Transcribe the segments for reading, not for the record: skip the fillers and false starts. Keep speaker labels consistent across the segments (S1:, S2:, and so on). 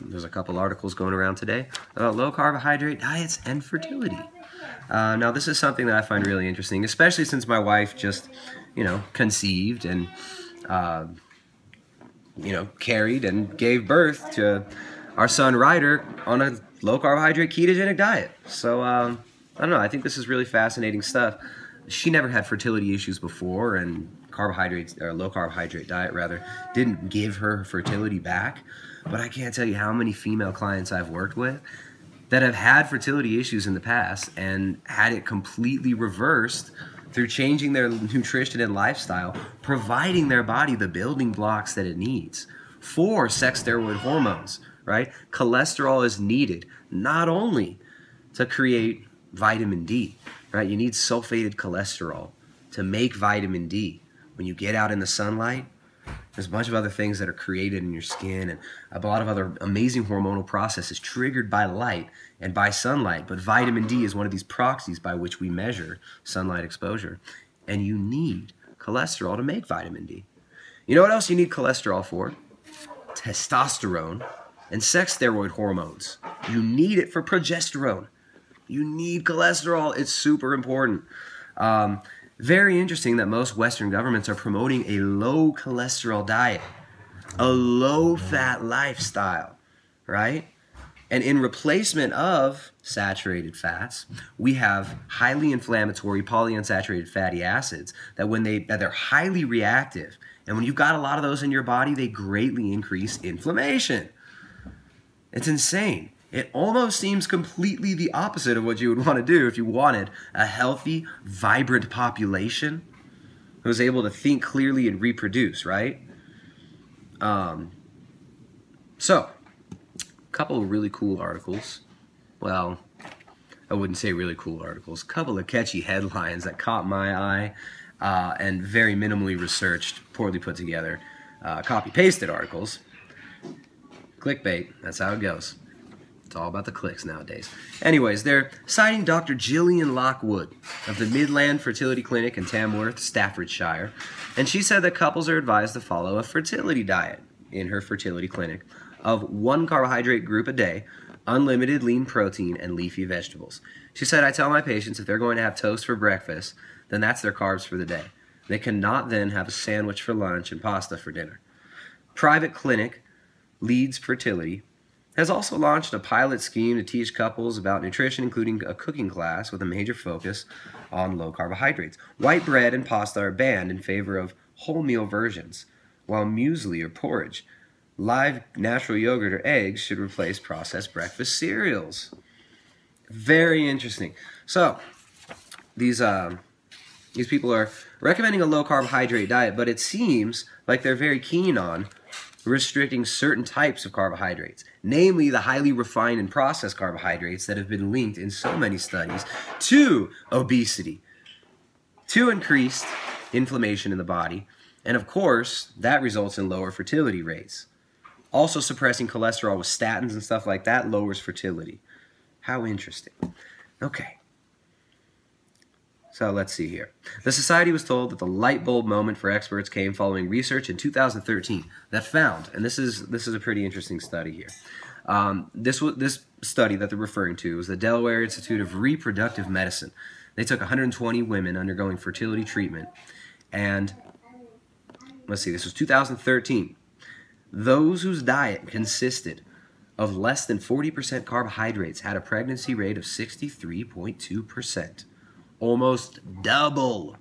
S1: There's a couple articles going around today about low carbohydrate diets and fertility. Now, this is something that I find really interesting, especially since my wife just, conceived and, carried and gave birth to our son Ryder on a low carbohydrate ketogenic diet. So, I don't know, I think this is really fascinating stuff. She never had fertility issues before, and low carbohydrate diet rather didn't give her fertility back. But I can't tell you how many female clients I've worked with that have had fertility issues in the past and had it completely reversed through changing their nutrition and lifestyle, providing their body the building blocks that it needs for sex steroid hormones, right? Cholesterol is needed not only to create vitamin D, right? You need sulfated cholesterol to make vitamin D. When you get out in the sunlight, there's a bunch of other things that are created in your skin and a lot of other amazing hormonal processes triggered by light and by sunlight. But vitamin D is one of these proxies by which we measure sunlight exposure. And you need cholesterol to make vitamin D. You know what else you need cholesterol for? Testosterone and sex steroid hormones. You need it for progesterone. You need cholesterol. It's super important. Very interesting that most Western governments are promoting a low cholesterol diet, a low fat lifestyle, right? And in replacement of saturated fats, we have highly inflammatory polyunsaturated fatty acids that they're highly reactive. And when you've got a lot of those in your body, they greatly increase inflammation. It's insane. It almost seems completely the opposite of what you would want to do if you wanted a healthy, vibrant population who was able to think clearly and reproduce, right? So, a couple of really cool articles. Well, I wouldn't say really cool articles. A couple of catchy headlines that caught my eye and very minimally researched, poorly put together, copy-pasted articles. Clickbait, that's how it goes. It's all about the clicks nowadays. Anyways, they're citing Dr. Gillian Lockwood of the Midland Fertility Clinic in Tamworth, Staffordshire. And she said that couples are advised to follow a fertility diet in her fertility clinic of 1 carbohydrate group a day, unlimited lean protein, and leafy vegetables. She said, I tell my patients if they're going to have toast for breakfast, then that's their carbs for the day. They cannot then have a sandwich for lunch and pasta for dinner. Private clinic Leads Fertility has also launched a pilot scheme to teach couples about nutrition, including a cooking class with a major focus on low carbohydrates. White bread and pasta are banned in favor of wholemeal versions, while muesli or porridge, live natural yogurt, or eggs should replace processed breakfast cereals. Very interesting. So, these people are recommending a low carbohydrate diet, but it seems like they're very keen on restricting certain types of carbohydrates, namely the highly refined and processed carbohydrates that have been linked in so many studies to obesity, to increased inflammation in the body, and of course, that results in lower fertility rates. Also, suppressing cholesterol with statins and stuff like that lowers fertility. How interesting. Okay. So let's see here. The society was told that the light bulb moment for experts came following research in 2013 that found, and this is a pretty interesting study here. This study that they're referring to was the Delaware Institute of Reproductive Medicine. They took 120 women undergoing fertility treatment, and let's see, this was 2013. Those whose diet consisted of less than 40% carbohydrates had a pregnancy rate of 63.2%. Almost double.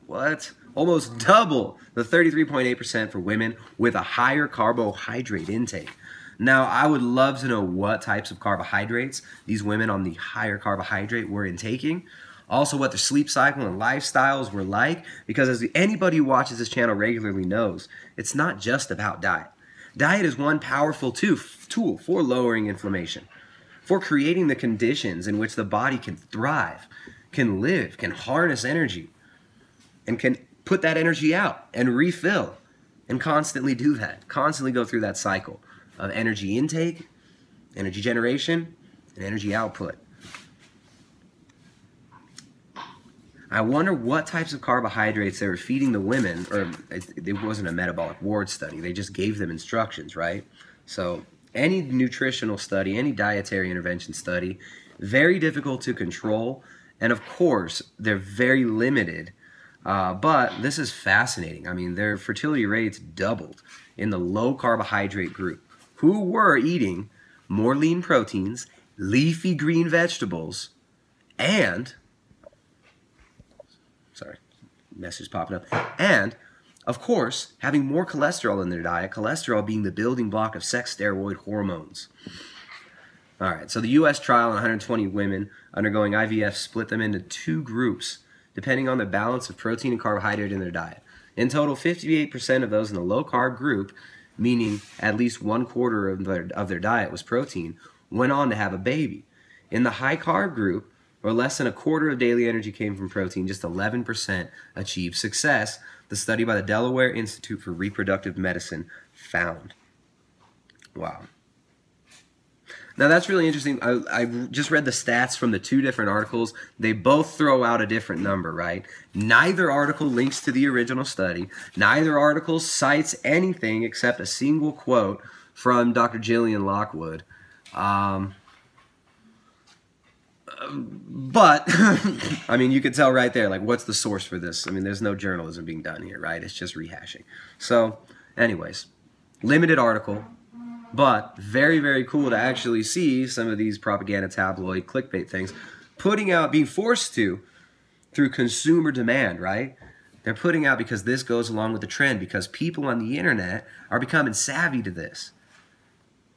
S1: What? Almost double the 33.8% for women with a higher carbohydrate intake. Now, I would love to know what types of carbohydrates these women on the higher carbohydrate were intaking. Also, what their sleep cycle and lifestyles were like, because as anybody who watches this channel regularly knows, it's not just about diet. Diet is one powerful tool for lowering inflammation, for creating the conditions in which the body can thrive, can live, can harness energy, and can put that energy out and refill and constantly do that, constantly go through that cycle of energy intake, energy generation, and energy output. I wonder what types of carbohydrates they were feeding the women, or it wasn't a metabolic ward study, they just gave them instructions, right? So any nutritional study, any dietary intervention study, very difficult to control, and of course, they're very limited. But this is fascinating. I mean, their fertility rates doubled in the low carbohydrate group, who were eating more lean proteins, leafy green vegetables, and, sorry, message popping up, and, of course, having more cholesterol in their diet, cholesterol being the building block of sex steroid hormones. All right, so the U.S. trial on 120 women undergoing IVF split them into two groups, depending on the balance of protein and carbohydrate in their diet. In total, 58% of those in the low-carb group, meaning at least 1/4 of their diet was protein, went on to have a baby. In the high-carb group, or less than 1/4 of daily energy came from protein, just 11% achieved success, the study by the Delaware Institute for Reproductive Medicine found. Wow. Now that's really interesting. I just read the stats from the two different articles. They both throw out a different number, right? Neither article links to the original study. Neither article cites anything except a single quote from Dr. Gillian Lockwood. But, I mean, you could tell right there, like, what's the source for this? I mean, there's no journalism being done here, right? It's just rehashing. So, anyways, limited article. But very, very cool to actually see some of these propaganda tabloid clickbait things being forced to through consumer demand, right? They're putting out because this goes along with the trend, because people on the internet are becoming savvy to this.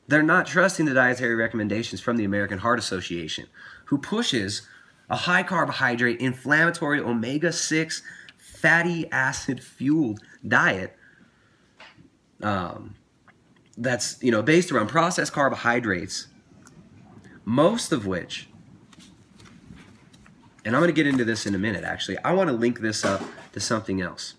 S1: They're not trusting the dietary recommendations from the American Heart Association, who pushes a high carbohydrate, inflammatory, omega-6, fatty acid fueled diet that's, based around processed carbohydrates, most of which, and I'm going to get into this in a minute actually, I want to link this up to something else.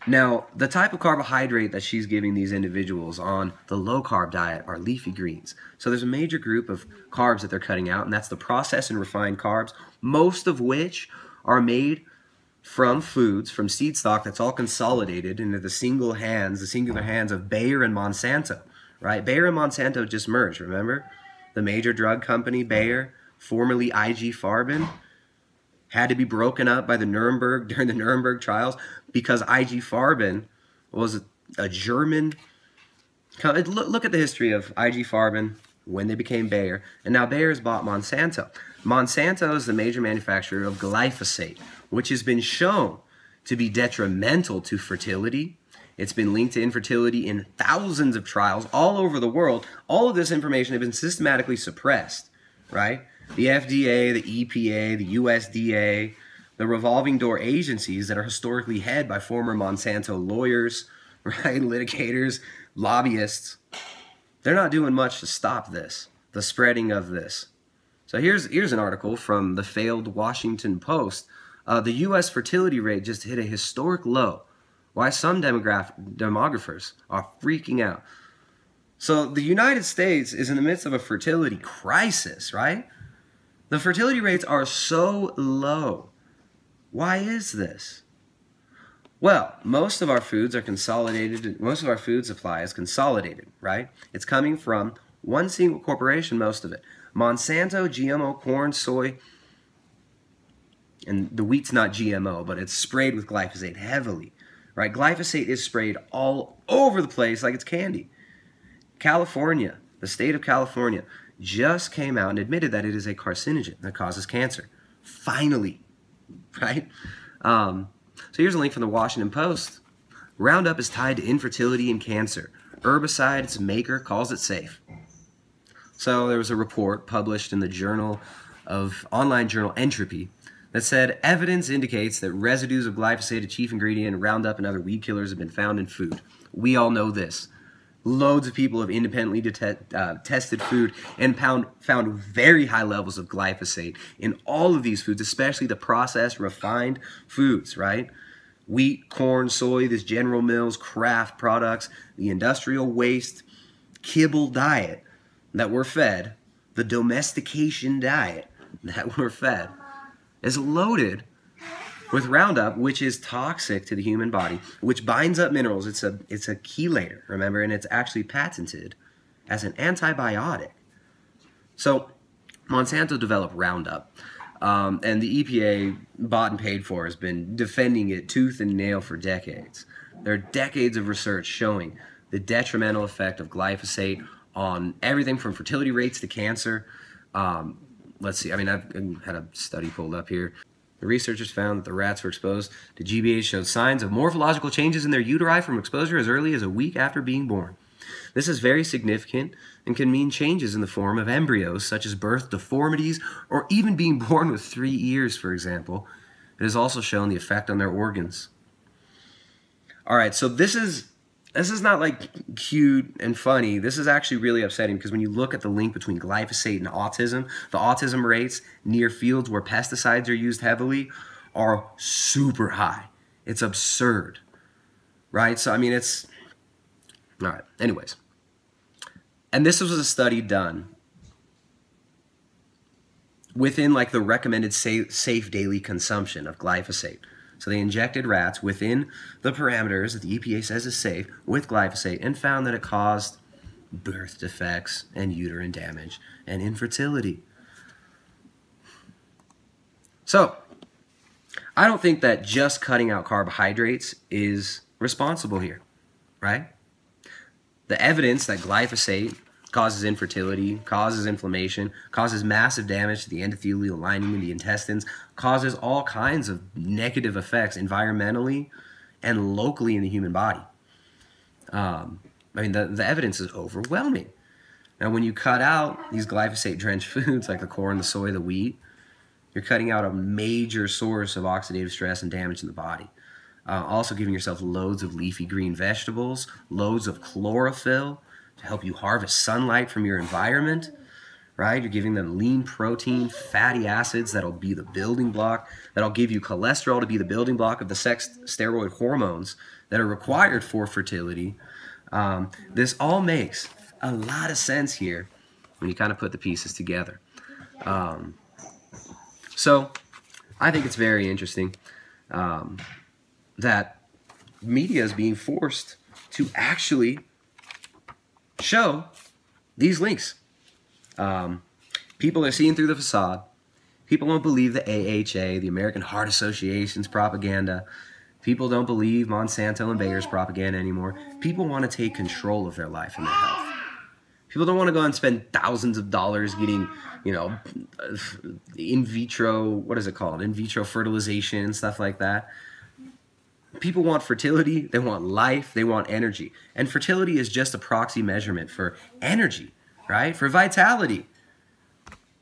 S1: Now, the type of carbohydrate that she's giving these individuals on the low-carb diet are leafy greens. So there's a major group of carbs that they're cutting out, and that's the processed and refined carbs, most of which are made from foods, from seed stock that's all consolidated into the singular hands of Bayer and Monsanto, right? Bayer and Monsanto just merged, remember? The major drug company, Bayer, formerly IG Farben, had to be broken up by during the Nuremberg trials because IG Farben was a German. Look at the history of IG Farben when they became Bayer, and now Bayer's bought Monsanto. Monsanto is the major manufacturer of glyphosate, which has been shown to be detrimental to fertility. It's been linked to infertility in thousands of trials all over the world. All of this information has been systematically suppressed, right? The FDA, the EPA, the USDA, the revolving door agencies that are historically headed by former Monsanto lawyers, right, litigators, lobbyists, they're not doing much to stop this, the spreading of this. So here's an article from the failed Washington Post. The U.S. fertility rate just hit a historic low. Why some demographers are freaking out. So the United States is in the midst of a fertility crisis, right? The fertility rates are so low. Why is this? Well, most of our foods are consolidated. Most of our food supply is consolidated, right? It's coming from one single corporation, most of it. Monsanto, GMO, corn, soy, and the wheat's not GMO, but it's sprayed with glyphosate heavily, right? Glyphosate is sprayed all over the place like it's candy. California, the state of California, just came out and admitted that it is a carcinogen that causes cancer. Finally, right? So here's a link from the Washington Post. Roundup is tied to infertility and cancer. Herbicide, its maker, calls it safe. So there was a report published in the online journal Entropy that said evidence indicates that residues of glyphosate, a chief ingredient in Roundup and other weed killers, have been found in food. We all know this. Loads of people have independently tested food and found very high levels of glyphosate in all of these foods, especially the processed, refined foods, right? Wheat, corn, soy, this General Mills, Kraft products, the industrial waste, kibble diet that we're fed, the domestication diet that we're fed, is loaded with Roundup, which is toxic to the human body, which binds up minerals. It's a chelator, remember, and it's actually patented as an antibiotic. So Monsanto developed Roundup, and the EPA, bought and paid for, has been defending it tooth and nail for decades. There are decades of research showing the detrimental effect of glyphosate on everything from fertility rates to cancer. Let's see, I mean, I've had a study pulled up here. The researchers found that the rats were exposed to GBH showed signs of morphological changes in their uteri from exposure as early as a week after being born. This is very significant and can mean changes in the form of embryos, such as birth deformities, or even being born with 3 ears, for example. It has also shown the effect on their organs. All right, so this is not like cute and funny. This is actually really upsetting, because when you look at the link between glyphosate and autism, the autism rates near fields where pesticides are used heavily are super high. It's absurd, right? So, I mean, it's... All right, anyways. And this was a study done within like the recommended safe daily consumption of glyphosate. So they injected rats within the parameters that the EPA says is safe with glyphosate and found that it caused birth defects and uterine damage and infertility. So I don't think that just cutting out carbohydrates is responsible here, right? The evidence that glyphosate causes infertility, causes inflammation, causes massive damage to the endothelial lining in the intestines, causes all kinds of negative effects environmentally and locally in the human body. I mean, the evidence is overwhelming. Now, when you cut out these glyphosate-drenched foods like the corn, the soy, the wheat, you're cutting out a major source of oxidative stress and damage in the body. Also giving yourself loads of leafy green vegetables, loads of chlorophyll to help you harvest sunlight from your environment, right? You're giving them lean protein, fatty acids that'll be the building block, that'll give you cholesterol to be the building block of the sex steroid hormones that are required for fertility. This all makes a lot of sense here when you kind of put the pieces together. So I think it's very interesting that media is being forced to actually show these links. People are seeing through the facade. People don't believe the AHA, the American Heart Association's propaganda. People don't believe Monsanto and Bayer's propaganda anymore. People want to take control of their life and their health. People don't want to go and spend thousands of dollars getting, you know, in vitro, what is it called? In vitro fertilization and stuff like that. People want fertility, they want life, they want energy. And fertility is just a proxy measurement for energy, right? For vitality.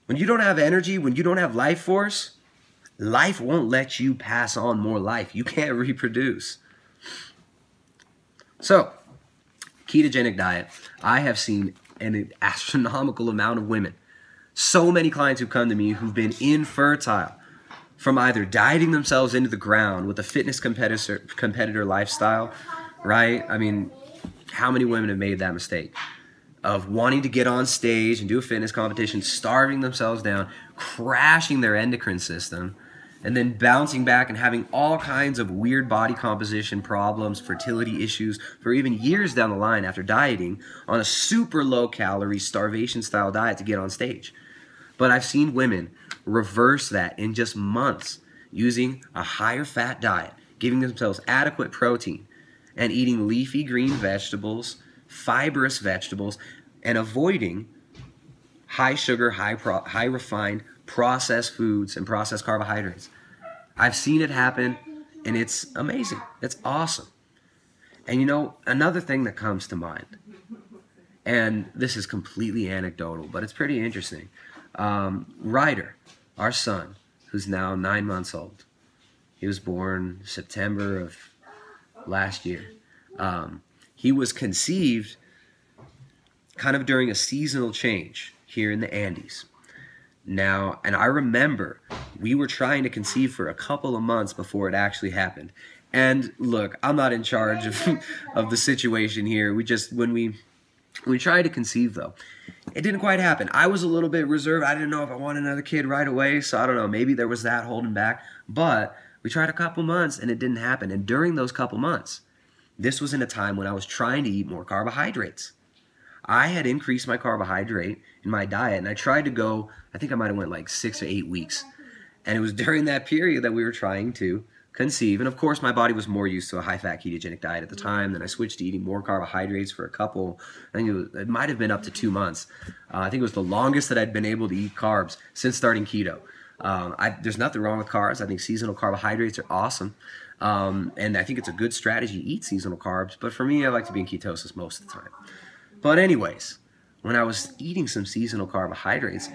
S1: When you don't have energy, when you don't have life force, life won't let you pass on more life. You can't reproduce. So, ketogenic diet. I have seen an astronomical amount of women. So many clients who've come to me who've been infertile from either dieting themselves into the ground with a fitness competitor lifestyle, right? I mean, how many women have made that mistake of wanting to get on stage and do a fitness competition, starving themselves down, crashing their endocrine system, and then bouncing back and having all kinds of weird body composition problems, fertility issues for even years down the line after dieting on a super low-calorie starvation-style diet to get on stage. But I've seen women reverse that in just months using a higher fat diet, giving themselves adequate protein, and eating leafy green vegetables, fibrous vegetables, and avoiding high sugar, high refined processed foods and processed carbohydrates. I've seen it happen, and it's amazing. It's awesome. And you know, another thing that comes to mind, and this is completely anecdotal, but it's pretty interesting. Ryder, our son, who's now 9 months old. He was born September of last year. He was conceived kind of during a seasonal change here in the Andes. Now, and I remember we were trying to conceive for a couple of months before it actually happened. And look, I'm not in charge of the situation here. We just, when we tried to conceive though, it didn't quite happen. I was a little bit reserved. I didn't know if I wanted another kid right away. So I don't know, maybe there was that holding back. But We tried a couple months and it didn't happen. And during those couple months, this was in a time when I was trying to eat more carbohydrates. I had increased my carbohydrate in my diet, and I tried to go, I think I might have went like 6 or 8 weeks. And it was during that period that we were trying to conceive. And of course, my body was more used to a high-fat ketogenic diet at the time. Then I switched to eating more carbohydrates for a couple, I think it might have been up to 2 months. I think it was the longest that I'd been able to eat carbs since starting keto. There's nothing wrong with carbs. I think seasonal carbohydrates are awesome. And I think it's a good strategy to eat seasonal carbs. But for me, I like to be in ketosis most of the time. But anyways, when I was eating some seasonal carbohydrates,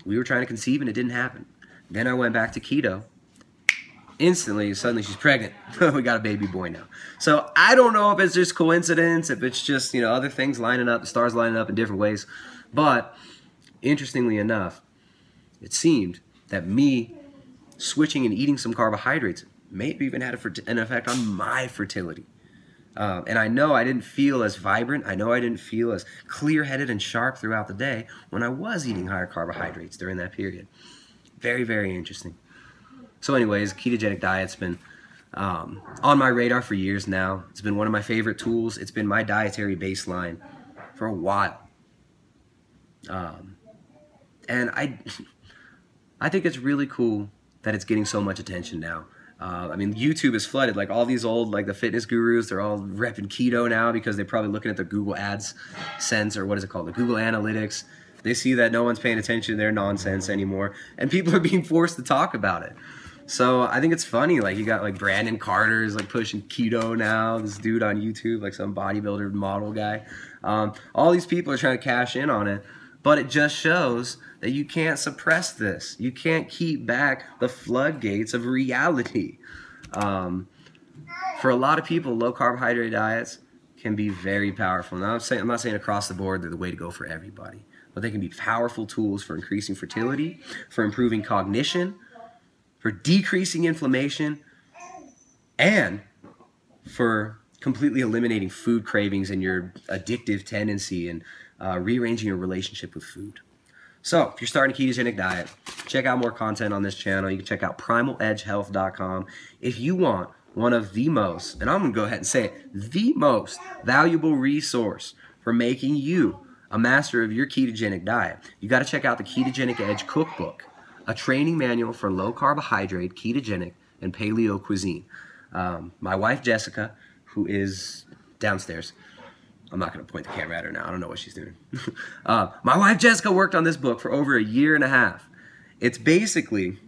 S1: we were trying to conceive and it didn't happen. Then I went back to keto. Instantly, suddenly she's pregnant. We got a baby boy now. So I don't know if it's just coincidence, if it's just, you know, other things lining up, the stars lining up in different ways. But interestingly enough, it seemed that me switching and eating some carbohydrates maybe even had an effect on my fertility. And I know I didn't feel as vibrant. I know I didn't feel as clear-headed and sharp throughout the day when I was eating higher carbohydrates during that period. Very, very interesting. So anyways, ketogenic diet's been on my radar for years now. It's been one of my favorite tools. It's been my dietary baseline for a while. And I think it's really cool that it's getting so much attention now. I mean, YouTube is flooded. Like all these old, like the fitness gurus, they're all repping keto now because they're probably looking at their Google AdSense, or what is it called, the Google Analytics. They see that no one's paying attention to their nonsense anymore, and people are being forced to talk about it. So I think it's funny. Like you got like Brandon Carter's like pushing keto now. This dude on YouTube, like some bodybuilder model guy. All these people are trying to cash in on it, but it just shows that you can't suppress this. You can't keep back the floodgates of reality. For a lot of people, low carbohydrate diets can be very powerful. Now I'm not saying across the board they're the way to go for everybody, but they can be powerful tools for increasing fertility, for improving cognition, for decreasing inflammation, and for completely eliminating food cravings and your addictive tendency and rearranging your relationship with food. So if you're starting a ketogenic diet, check out more content on this channel. You can check out primaledgehealth.com. If you want one of the most, and I'm going to go ahead and say it, the most valuable resource for making you a master of your ketogenic diet, you got to check out the Ketogenic Edge Cookbook, a training manual for low carbohydrate, ketogenic, and paleo cuisine. My wife, Jessica, who is downstairs, I'm not going to point the camera at her now. I don't know what she's doing. My wife, Jessica, worked on this book for over 1.5 years. It's basically,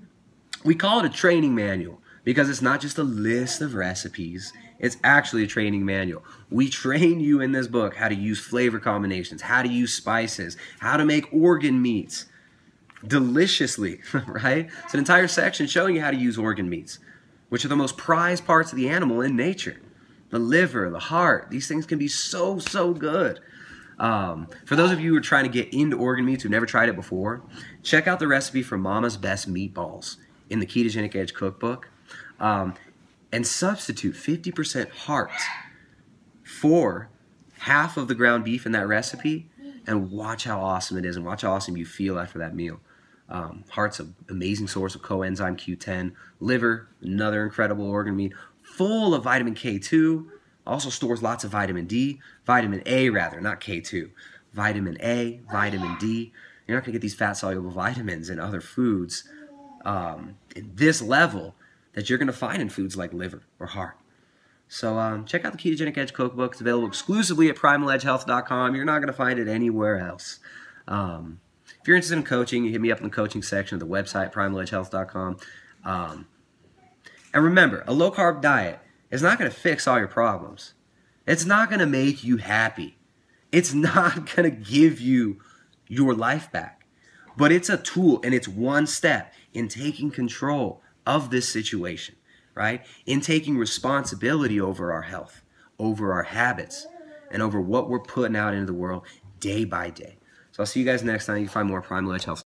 S1: we call it a training manual because it's not just a list of recipes. It's actually a training manual. We train you in this book how to use flavor combinations, how to use spices, how to make organ meats deliciously, right? It's an entire section showing you how to use organ meats, which are the most prized parts of the animal in nature. The liver, the heart, these things can be so, so good. For those of you who are trying to get into organ meats who've never tried it before, check out the recipe for Mama's Best Meatballs in the Ketogenic Edge Cookbook, and substitute 50% heart for half of the ground beef in that recipe, and watch how awesome it is and watch how awesome you feel after that meal. Heart's an amazing source of coenzyme Q10. Liver, another incredible organ meat, full of vitamin K2, also stores lots of vitamin D, vitamin A rather, not K2. Vitamin A, vitamin D. You're not going to get these fat-soluble vitamins in other foods in this level that you're going to find in foods like liver or heart. So check out the Ketogenic Edge Cookbook. It's available exclusively at primaledgehealth.com. You're not going to find it anywhere else. If you're interested in coaching, you hit me up in the coaching section of the website, primaledgehealth.com. And remember, a low-carb diet is not going to fix all your problems. It's not going to make you happy. It's not going to give you your life back. But it's a tool, and it's one step in taking control of this situation, right? In taking responsibility over our health, over our habits, and over what we're putting out into the world day by day. So I'll see you guys next time. You can find more Primal Edge Health.